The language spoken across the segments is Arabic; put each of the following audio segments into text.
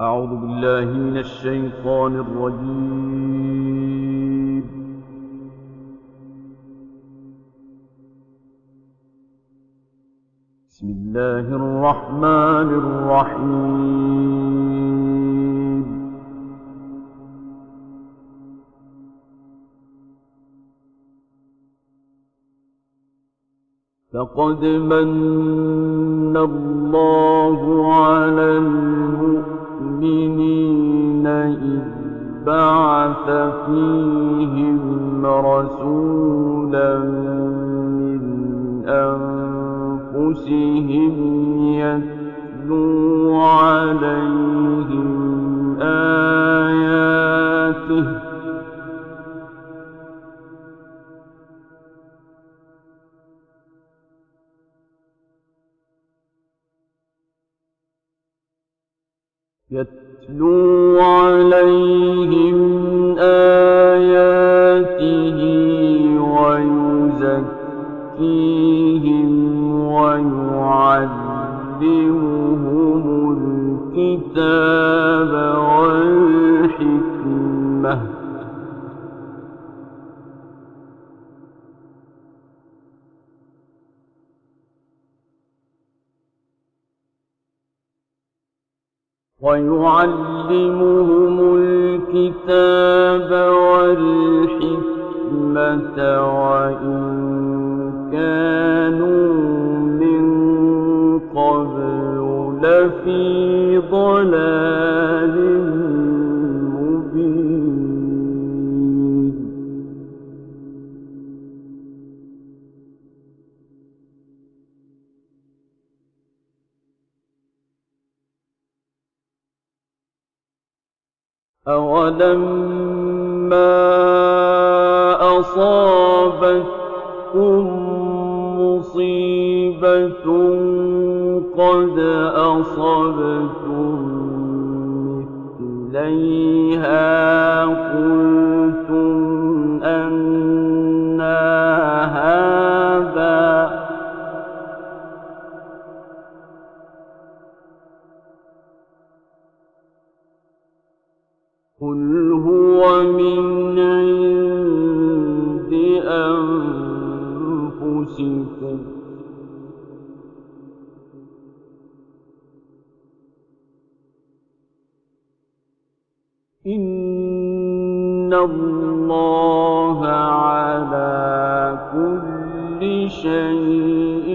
أعوذ بالله من الشيطان الرجيم. بسم الله الرحمن الرحيم. لقد من الله على المؤمنين إذ بعث فيهم رسولا من أنفسهم يتلو عليهم آياته ويزكيهم ويعلمهم الكتاب والحكمة وإن كانوا من قبل لفي ضلال مبين. أولما أصابتكم مصيبة قد أصبتم مثليها قلتم أنى هذا قل هو من عند أنفسكم إن الله على كل شيء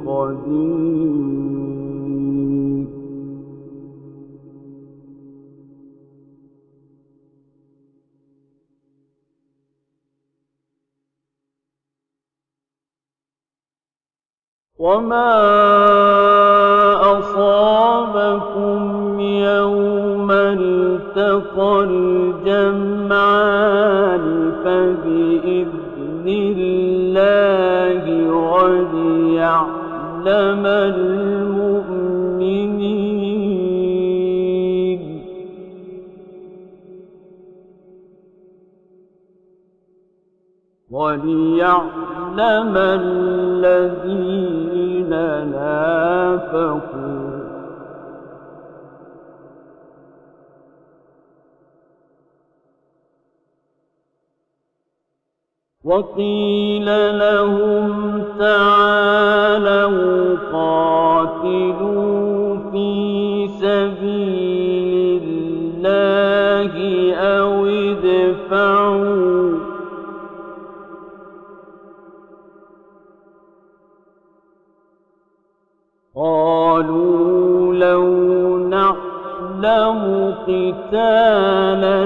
قدير. وما أصابكم يوم التقى الجمعان فبإذن الله وليعلم المؤمنين. وليعلم الذين نافقوا وقيل لهم تعالوا قاتلوا في سبيل الله أو ادفعوا قالوا لو نعلم قتالا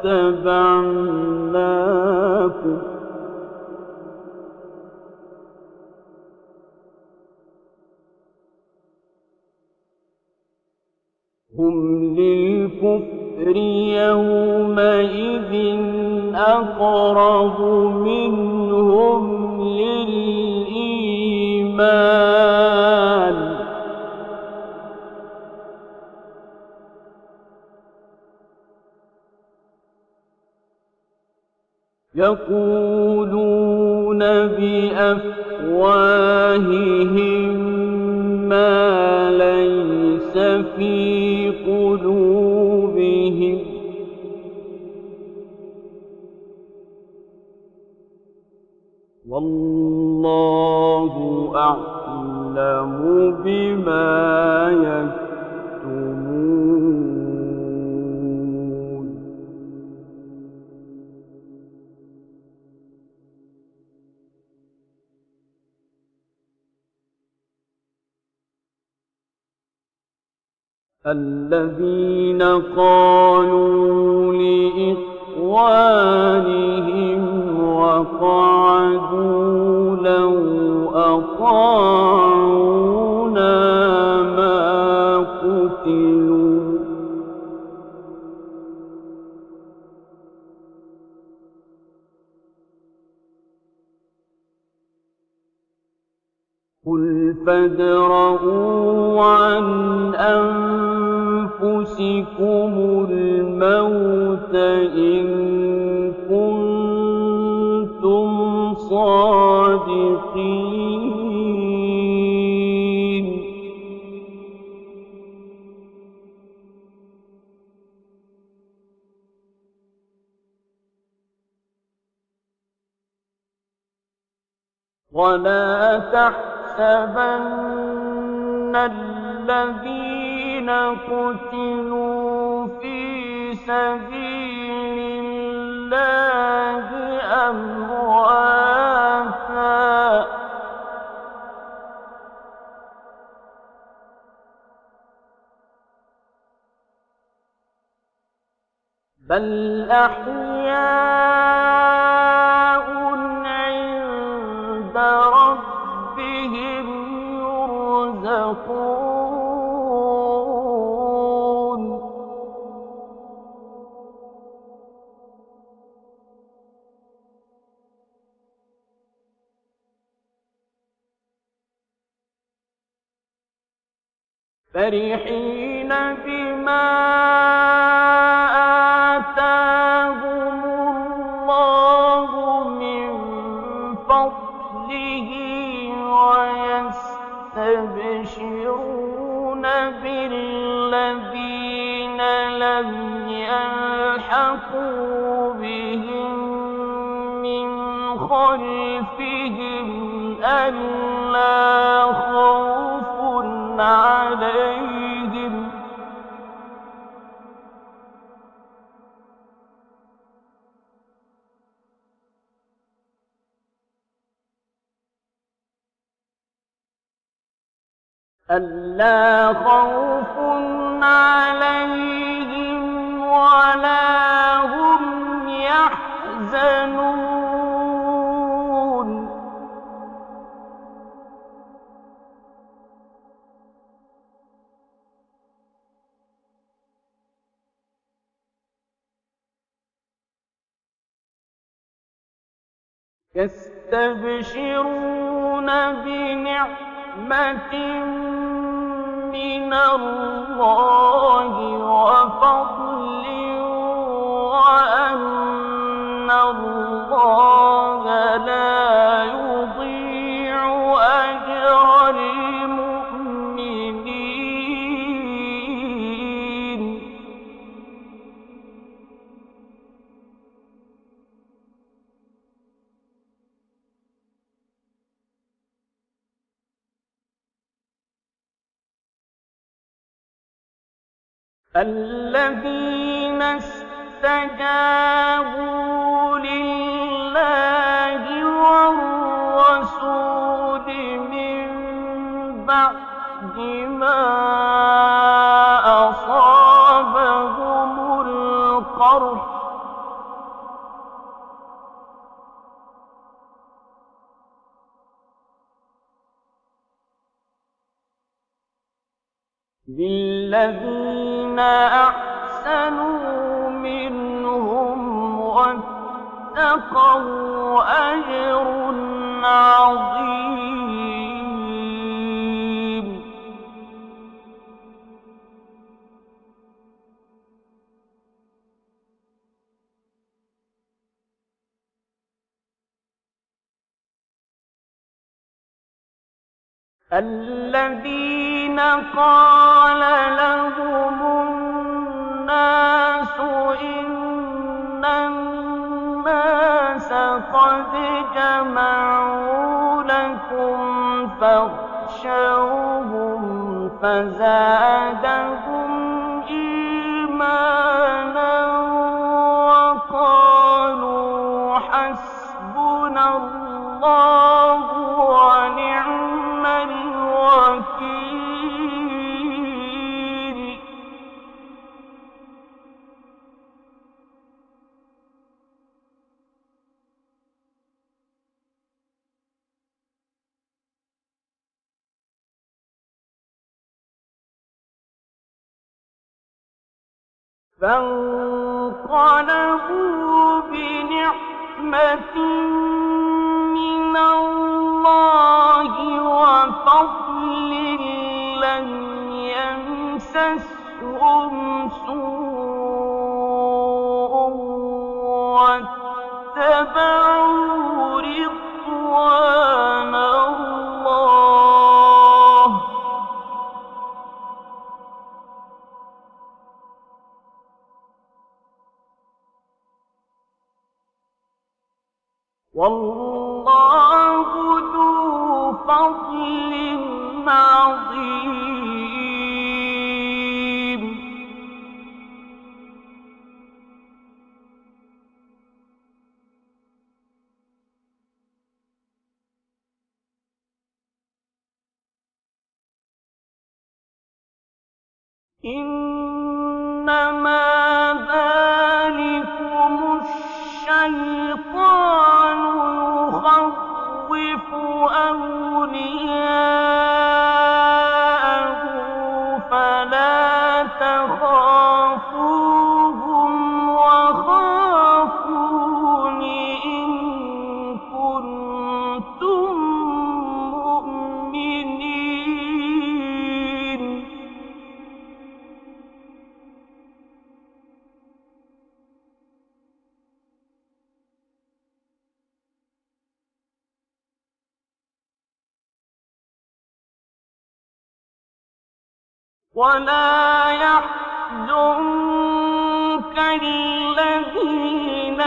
لاتبعناكم هم للكفر يومئذ أقرب منهم للإيمان يقولون بأفواههم ما ليس ليس في قلوبهم والله أعلم بما يكتمون الذين قالوا لإخوانهم وقعدوا لو أطاعونا ما قتلوا قل فادرءوا عن أنفسكم الموت إن كنتم صادقين ولا تحسبن الذين قتلوا في سبيل الله أمواتا بل أحياء عند ربهم يرزقون فرحين بما آتاهم الله من فضله ويستبشرون بالذين لم يلحقوا بهم من خلفهم ألا خوف عليهم ألا خوف عليهم ولا هم يحزنون يستبشرون بنعمة من الله وفضل وأن الله لا يضيع أجر المؤمنين الذين استجابوا لله والرسول من بعد ما أصابهم القرح للذين أحسنوا منهم واتقوا أجر عظيم الذين الذين قال لهم الناس إن الناس قد جمعوا لكم فاخشوهم فزادهم إيمانا وقالوا حسبنا الله ونعم الوكيل. فانقلبوا بنعمة من الله وفضل لم يمسسهم سوء واتبعوا رضوان الله والله ذو فضل عظيم. إنما ذلكم الشيطان يخوف أولياءه فلا تخافوهم وخافون إن كنتم مؤمنين. ولا يحزنك الذين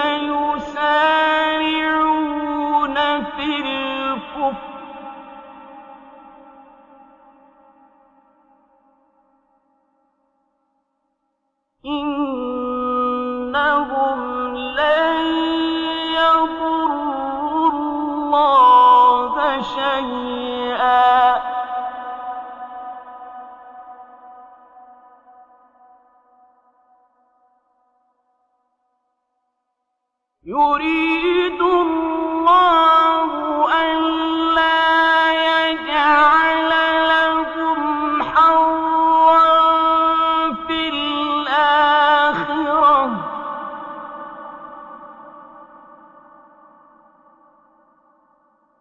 يسارعون في الكفر إنهم لن يضروا الله شيئا يريد الله ألا يجعل لهم حظا في الآخرة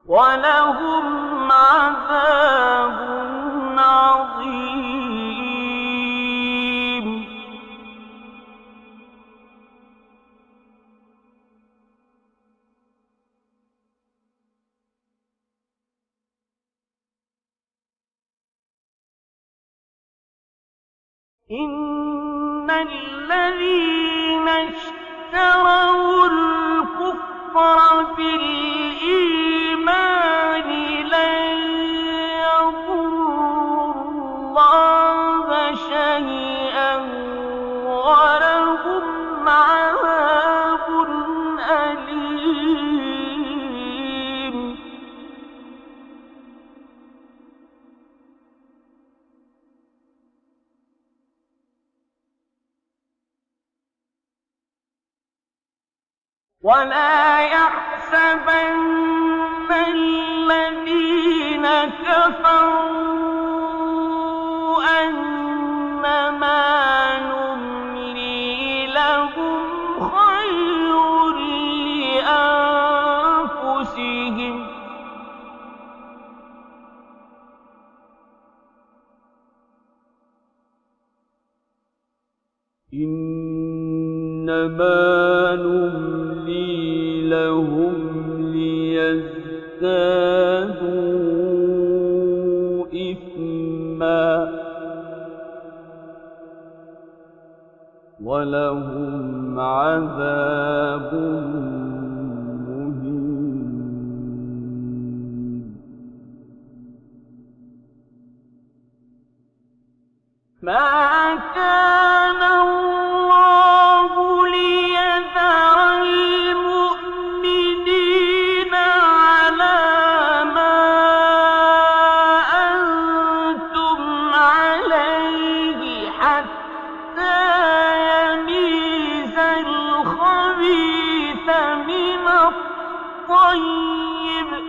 ولهم عذاب عظيم. إن الذين اشتروا الكفر بالإيمان لن يضروا الله شيئا ولهم عذاب أليم. ولا يحسبن الذين كفروا أنما نملي لهم خير لأنفسهم إنما نملي لهم ليزدادوا إثما وَلَهُمْ عَذَابٌ مُّهِينٌ. مَا كَانَ اللَّهُ لِيَذَرَ الْمُؤْمِنِينَ عَلَىٰ مَا أَنتُمْ عَلَيْهِ حَتَّىٰ يَمِيزَ الْخَبِيثَ مِنَ الطَّيِّبِ ۗ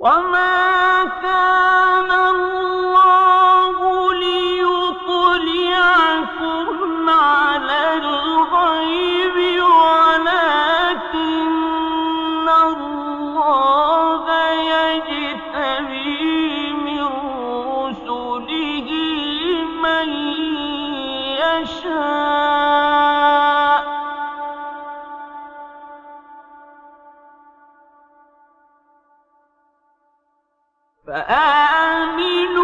وَمَا كَانَ اللَّهُ لِيُطْلِعَكُمْ عَلَى الْغَيْبِ وَلَٰكِنَّ اللَّهَ يَجْتَبِي مِن رُّسُلِهِ مَن يَشَاءُ ۖ فآمنوا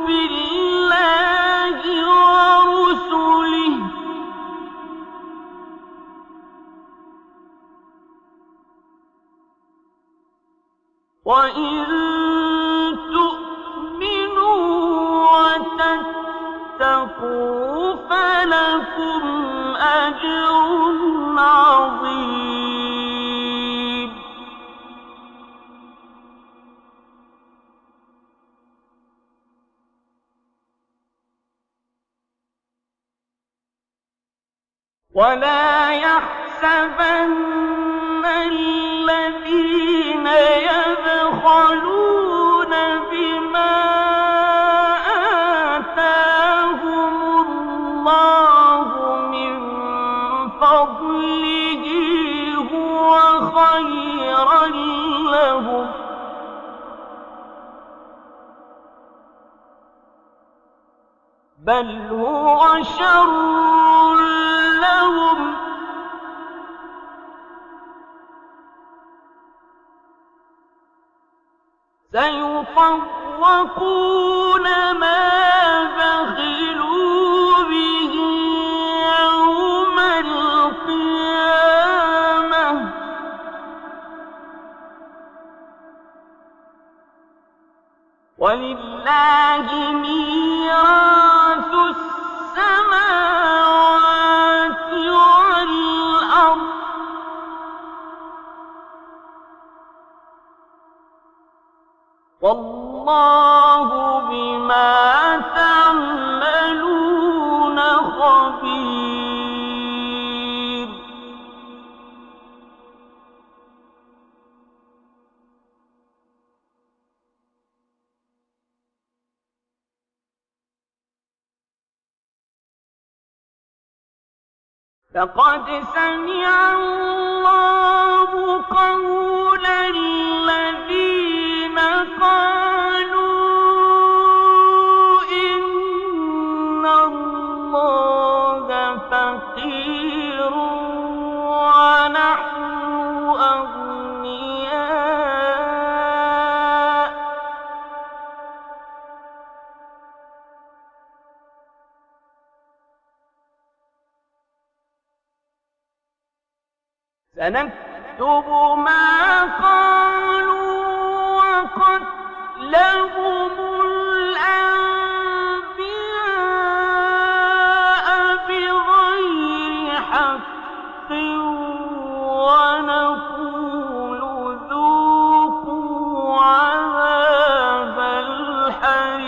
بالله ورسله ۚ وإن تؤمنوا وتتقوا فلكم أجر عظيم. وَلَا يَحْسَبَنَّ الَّذِينَ يَبْخَلُونَ بِمَا آتَاهُمُ اللَّهُ مِن فَضْلِهِ هُوَ خَيْرًا لَّهُم، بَلْ هُوَ شَرٌّ لَّهُمْ، سَيُطَوَّقُونَ مَا بَخِلُوا بِهِ يَوْمَ الْقِيَامَةِ ۗ وَلِلَّهِ مِيرَاثُ السَّمَاوَاتِ وَالْأَرْضِ ۗ وَاللَّهُ بِمَا تَعْمَلُونَ خَبِيرٌ. لَقَدْ سَمِعَ اللَّهُ قَوْلَ الَّذِينَ قَالُوا إِنَّ اللَّهَ فَقِيرٌ وَنَحْنُ أَغْنِيَاءُ، سَنَكْتُبُ مَا قَالُوا وَقَتْلَهُمُ الْأَنبِيَاءَ بِغَيْرِ حَقٍّ وَنَقُولُ ذُوقُوا عَذَابَ الْحَرِيقِ.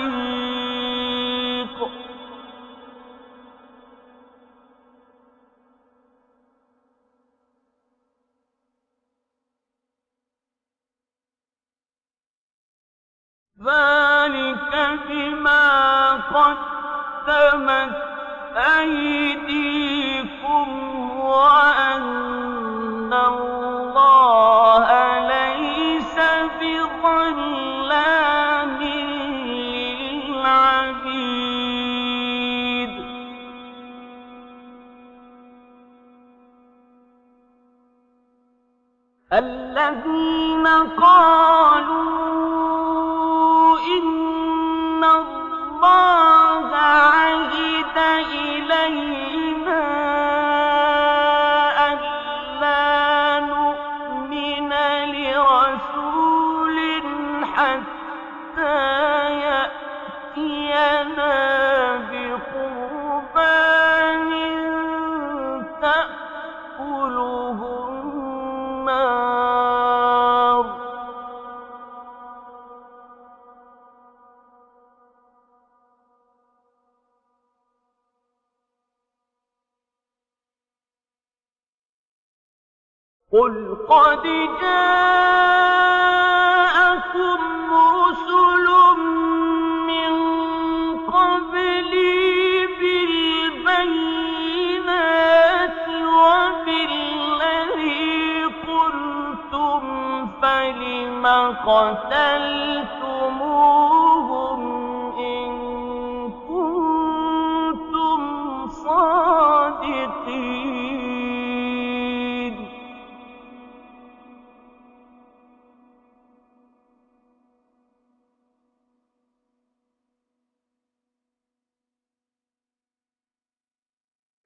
ذَلِكَ بِمَا قَدَّمَتْ أَيْدِيكُمْ وَأَنَّ اللَّهَ لَيْسَ بِظَلَّامٍ لِّلْعَبِيدِ. الَّذِينَ قَالُوا إِنَّ اللَّهَ حتى يأتينا بقربان تأكله النار. قل قد جاءكم رسل من قبلي بالبينات وبالذي قلتم فلم قتلتموهم إن كنتم صادقين.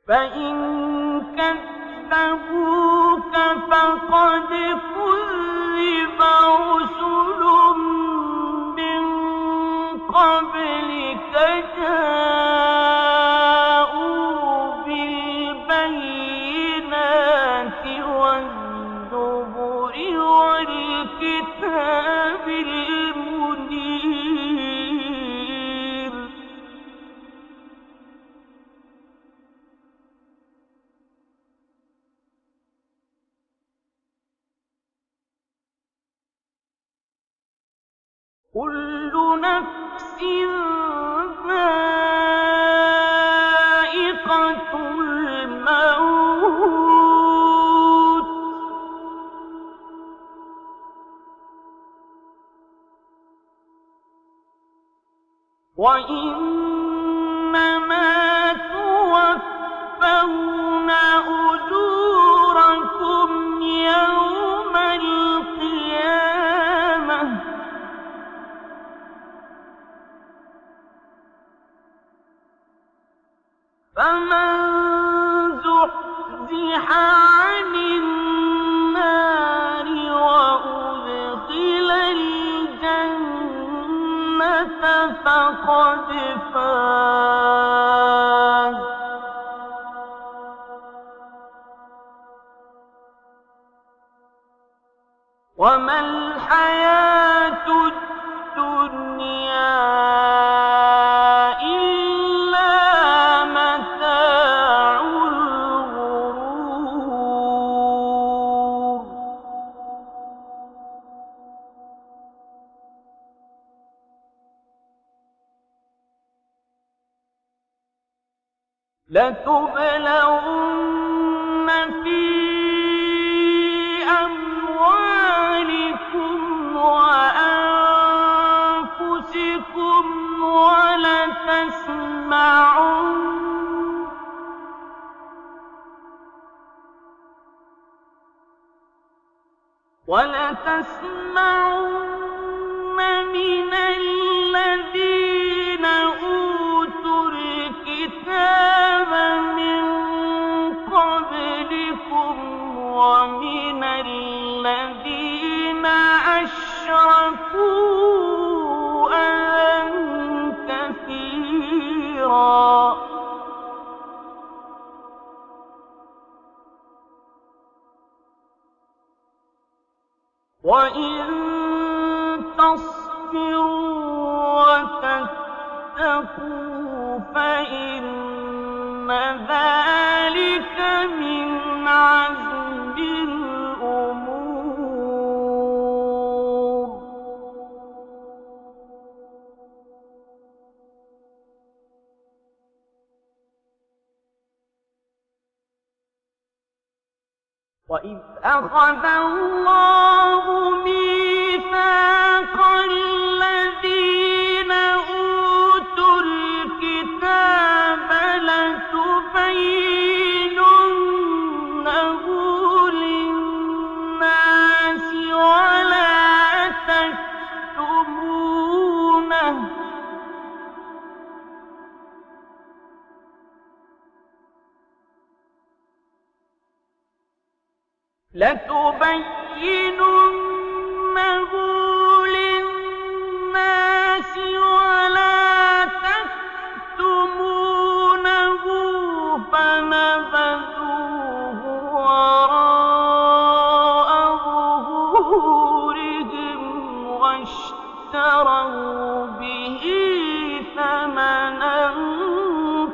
فإن كذبوك فقد كذب رسل من قبلك جاءوا بالبينات والزبر والكتاب المنير. كل نفس ذائقة الموت وإنما توفون أجوركم يوم القيامة فمن زحزح عن النار وأدخل الجنة فقد فاز. وما الحياة الدنيا إلا متاع الغرور. لتبلغن في أموالكم وأنفسكم ولتسمعن من الذين أوتوا الكتاب من قبلكم ومن الذين أشركوا أذى كثيرا وإن تصبروا وتتقوا فإن ذلك من عزم الأمور. وإذ أخذ الله ميثاق الذين أوتوا الكتاب لتبيننه للناس ولا تكتمونه للناس اشتروا به ثمنا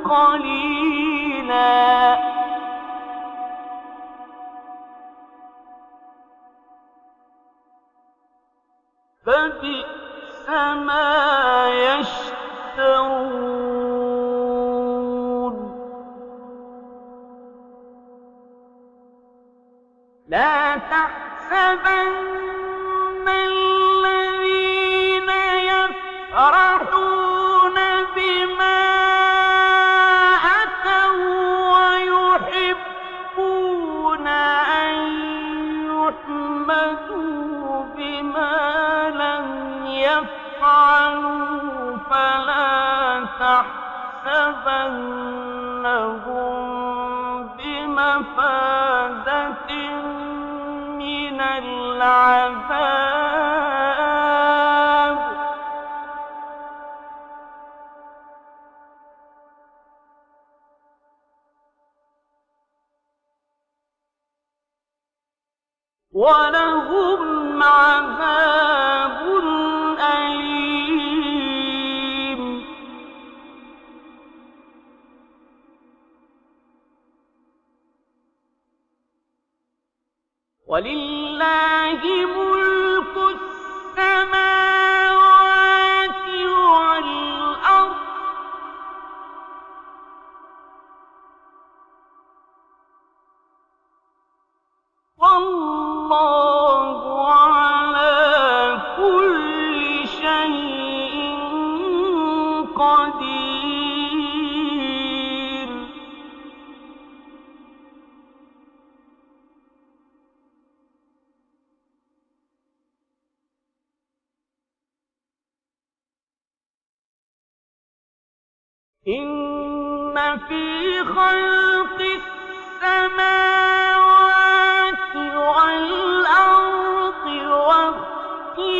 قليلا فبئس ما يشترون لا تحسبن الذين يفرحون بما أتوا ويحبون أن يحمدوا بما لم يفعلوا فلا تحسبنهم بمفازة من العذاب ولهم عذاب أليم ولله ملك السماوات والأرض والله على كل شيء قدير إن في خلق السماوات والأرض واختلاف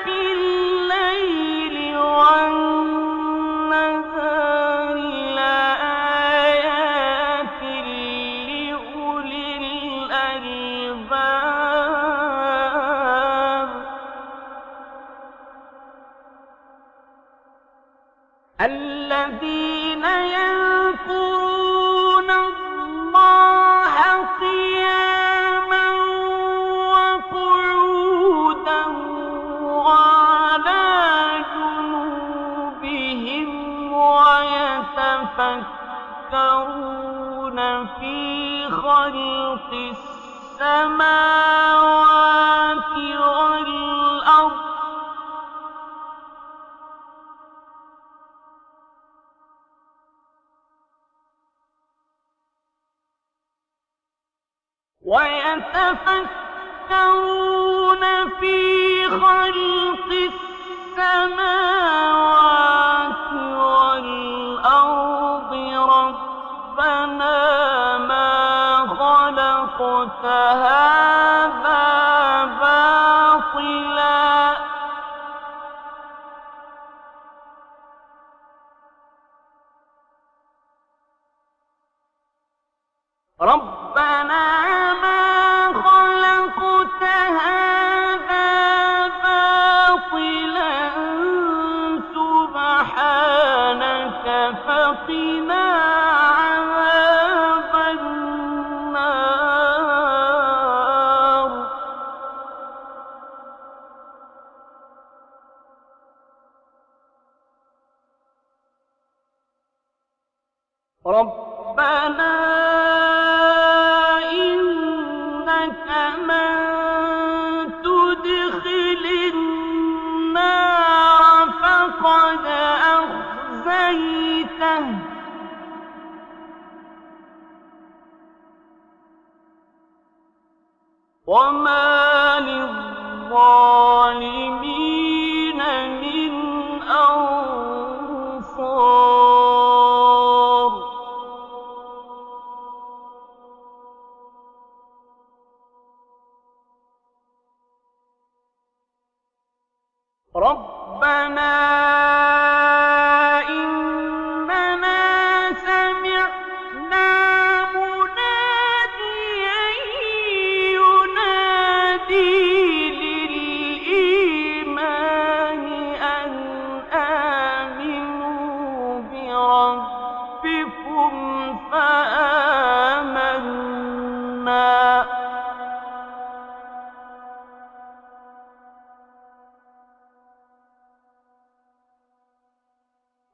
الليل والنهار لآيات لأولي الألباب الذين يذكرون الله قياما وقعودا وعلى جنوبهم ويتفكرون في خلق السماوات والأرض ويتفكرون في خلق السماوات والأرض ربنا ما خلقت هذا باطلا ربنا ما خلقت هذا باطلا سبحانك فقنا عذاب النار ربنا إنك من تدخل النار فقد أخزيته وما للظالمين من أنصار ربنا إننا سمعنا مناديا ينادي للإيمان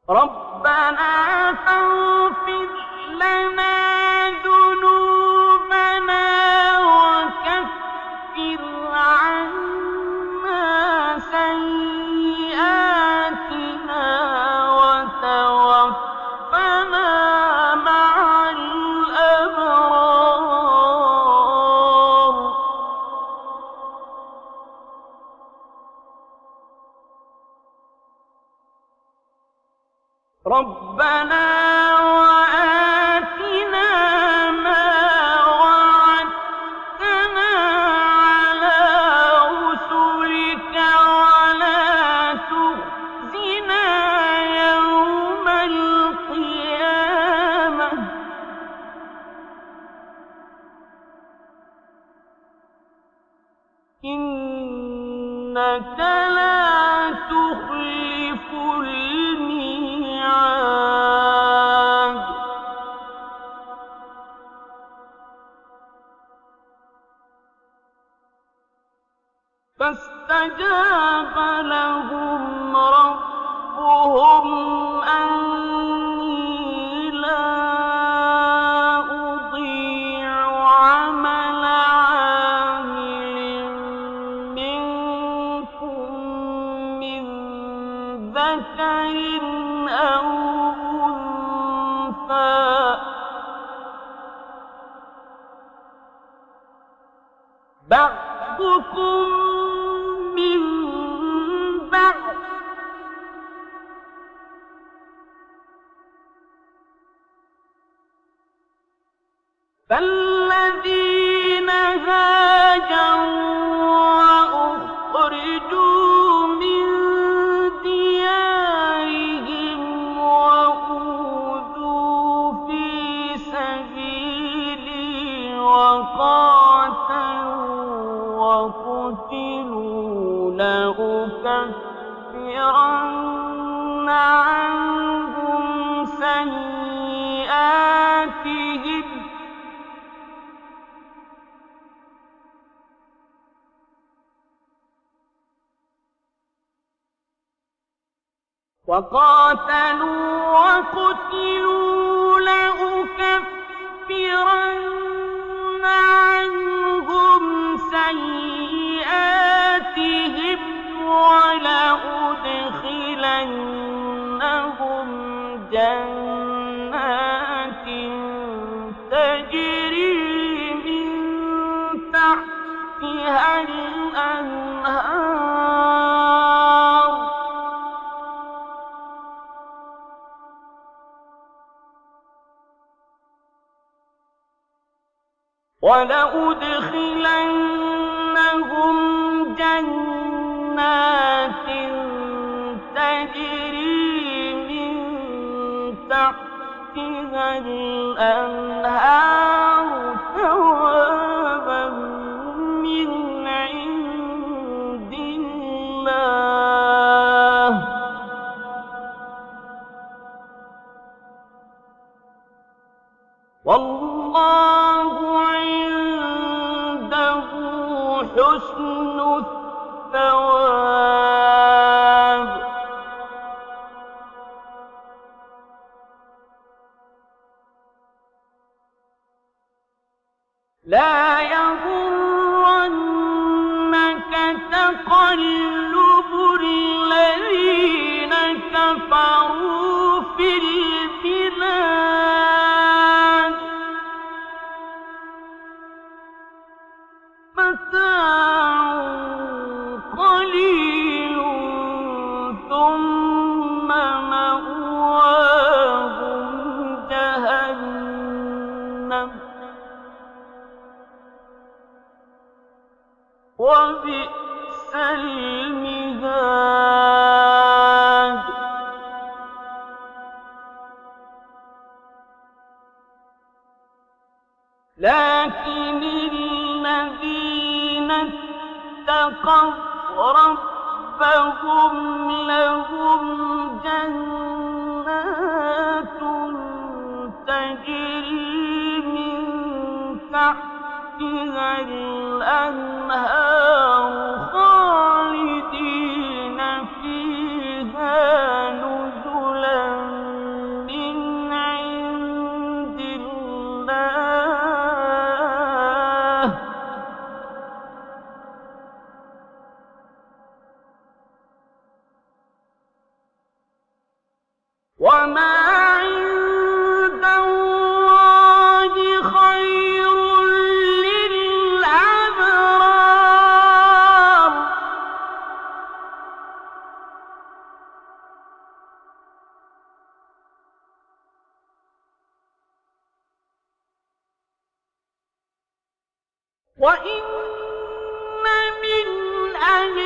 ربنا فاغفر لنا ذنوبنا وكفر عنا سيئاتنا وتوفنا مع الأبرار ربنا وآتنا ما وعدتنا على رسلك ولا تخزنا يوم القيامة إنك لا تخلف الميعاد فاستجاب لهم ربهم أني لا أضيع عمل عامل منكم من ذكر أو أنثى بعضكم من بعض فالذين هاجروا وأخرجوا من ديارهم وأوذوا في سبيلي وقاتلوا وقتلوا لأكفرن عنهم سيئاتهم لأكفرن عنهم سيئاتهم ولأدخلنهم جنات تجري من تحتها الأنهار ولأدخلنهم جنات تجري من تحتها الأنهار ثوابا من عند الله والله عنده حسن الثواب لا يغرنك تقلب الذين كفروا في البلاد متاع قليل ثم مأواهم جهنم وبئس المهاد لكن الذين اتقوا ربهم لهم جنات تجري من تحتها الأنهار خالدين فيها نزلا وما عند الله خير للأبرار وإن من أهل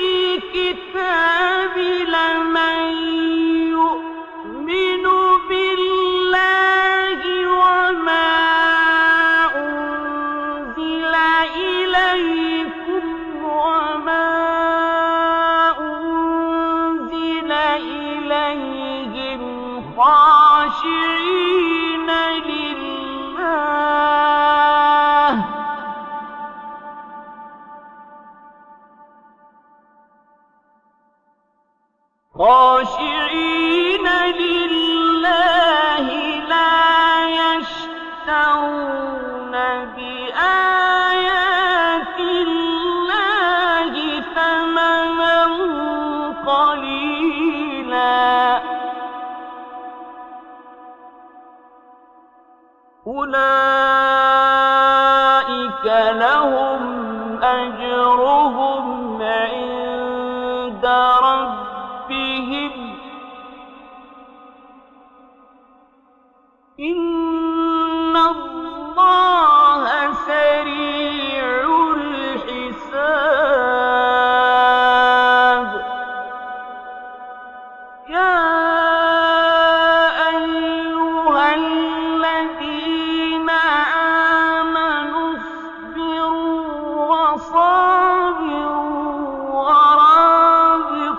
الكتاب لمن يؤمن بالله وما أنزل إليكم وما أنزل إليهم خاشعين لله لا يشترون بآيات الله ثمنا قليلا أولئك لهم أجرهم عند ربهم إن الله سريع الحساب يا أيها الذين آمنوا اصبروا وصابروا ورابطوا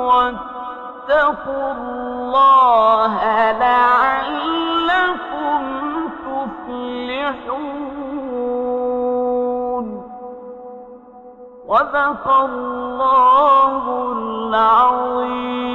واتقوا الله لعلكم تفلحون صدق الله العظيم.